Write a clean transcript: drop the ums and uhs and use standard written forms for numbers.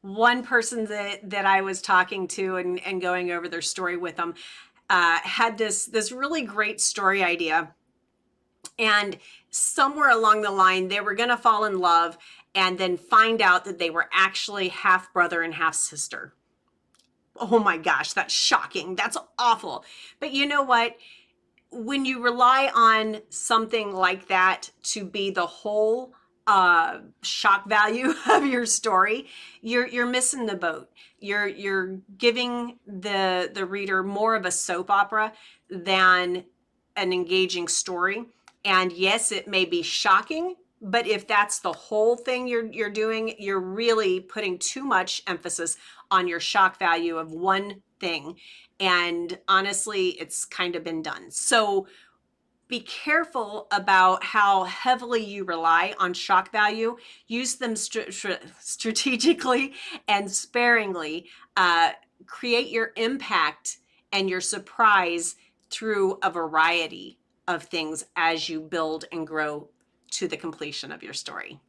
one person that I was talking to and going over their story with them had this really great story idea, and somewhere along the line they were going to fall in love and then find out that they were actually half brother and half sister. Oh my gosh, that's shocking. That's awful. But you know what? When you rely on something like that to be the whole shock value of your story, you're missing the boat. You're giving the reader more of a soap opera than an engaging story. And yes, it may be shocking, but if that's the whole thing you're doing, you're really putting too much emphasis on your shock value of one thing. And honestly, it's kind of been done. So be careful about how heavily you rely on shock value. Use them strategically and sparingly. Create your impact and your surprise through a variety of things as you build and grow to the completion of your story.